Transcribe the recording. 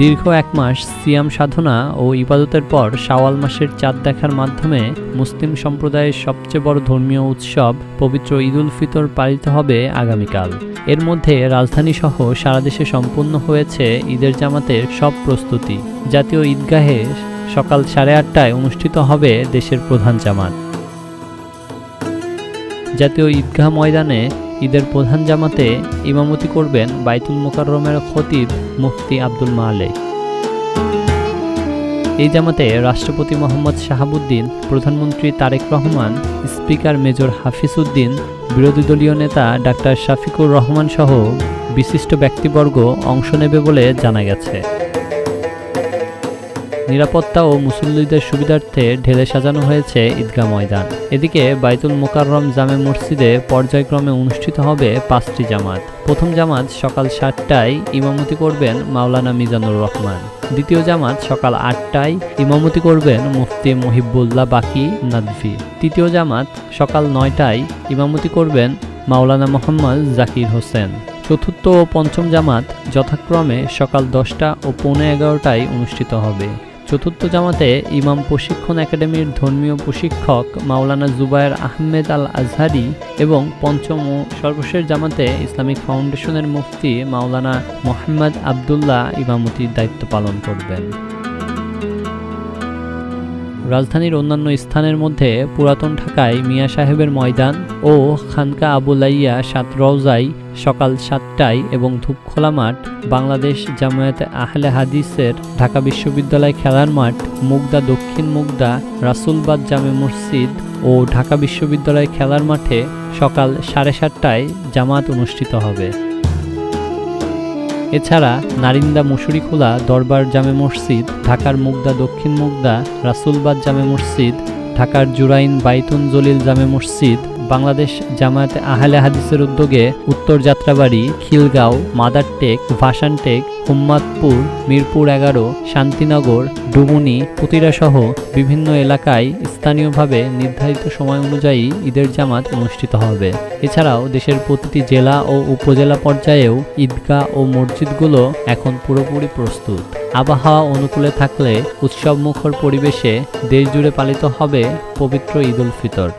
দীর্ঘ 1 মাস সিয়াম সাধনা ও ইবাদতের পর শাওয়াল মাসের চাঁদ দেখার মাধ্যমে মুসলিম সম্প্রদায়ের সবচেয়ে বড় ধর্মীয় উৎসব পবিত্র ঈদ উল ফিতর পালিত হবে আগামীকাল। এর মধ্যে রাজধানীসহ সারা দেশে সম্পন্ন হয়েছে ঈদের জামাতের সব প্রস্তুতি। জাতীয় ঈদগাহে সকাল 8:30টায় অনুষ্ঠিত হবে দেশের প্রধান জামাত। জাতীয় ঈদগাহ ময়দানে ঈদের প্রধান জামাতে ইমামতি করবেন বাইতুল মোকাররমের খতিব মুফতি আব্দুল মালেক। এই জামাতে রাষ্ট্রপতি মোহাম্মদ শাহাবুদ্দিন, প্রধানমন্ত্রী তারেক রহমান, স্পিকার মেজর হাফিজ উদ্দিন, বিরোধী দলীয় নেতা ডাক্তার শাফিকুর রহমান সহ বিশিষ্ট ব্যক্তিবর্গ অংশ নেবে বলে জানা গেছে। নিরাপত্তা ও মুসল্লিদের সুবিধার্থে ঢেলে সাজানো হয়েছে ঈদগাহ ময়দান। এদিকে বাইতুল মোকাররম জামে মসজিদে পর্যায়ক্রমে অনুষ্ঠিত হবে 5টি জামাত। প্রথম জামাত সকাল 7টায় ইমামতি করবেন মাওলানা মিজানুর রহমান। দ্বিতীয় জামাত সকাল 8টায় ইমামতি করবেন মুফতি মহিবুল্লাহ বাকি নাদভি। তৃতীয় জামাত সকাল 9টায় ইমামতি করবেন মাওলানা মোহাম্মদ জাকির হোসেন। চতুর্থ ও পঞ্চম জামাত যথাক্রমে সকাল 10টা ও 11:15টায় অনুষ্ঠিত হবে। চতুর্থ জামাতে ইমাম প্রশিক্ষণ একাডেমির ধর্মীয় প্রশিক্ষক মাওলানা জুবায়ের আহমেদ আল আজহারি এবং পঞ্চম ও সর্বশেষ জামাতে ইসলামিক ফাউন্ডেশনের মুফতি মাওলানা মোহাম্মদ আবদুল্লাহ ইমামতির দায়িত্ব পালন করবেন। রাজধানীর অন্যান্য স্থানের মধ্যে পুরাতন ঢাকায় মিয়া সাহেবের ময়দান ও খানকা আবু লাইয়া 7 রওজায় সকাল 7টায় এবং ধূপখোলা মাঠ, বাংলাদেশ জামায়াতে আহলে হাদিসের ঢাকা বিশ্ববিদ্যালয় খেলার মাঠ, মুগদা দক্ষিণ মুগদা রাসুলবাদ জামে মসজিদ ও ঢাকা বিশ্ববিদ্যালয় খেলার মাঠে সকাল 7:30টায় জামাত অনুষ্ঠিত হবে। এছাড়া নারিন্দা মুশুরিখোলা দরবার জামে মসজিদ, ঢাকার মুগদা দক্ষিণ মুগদা রাসুলবাদ জামে মসজিদ, ঢাকার জুরাইন বাইতুন জলিল জামে মসজিদ, বাংলাদেশ জামায়াতে আহলে হাদিসের উদ্যোগে উত্তর যাত্রাবাড়ি, খিলগাঁও, মাদারটেক, ভাসানটেক, হুম্মাদপুর, মিরপুর 11, শান্তিনগর, ডুমুনি, পুতিরাসহ বিভিন্ন এলাকায় স্থানীয়ভাবে নির্ধারিত সময় অনুযায়ী ঈদের জামাত অনুষ্ঠিত হবে। এছাড়াও দেশের প্রতিটি জেলা ও উপজেলা পর্যায়েও ঈদগাহ ও মসজিদগুলো এখন পুরোপুরি প্রস্তুত। আবহাওয়া অনুকূলে থাকলে উৎসবমুখর পরিবেশে দেশজুড়ে পালিত হবে পবিত্র ঈদ উল ফিতর।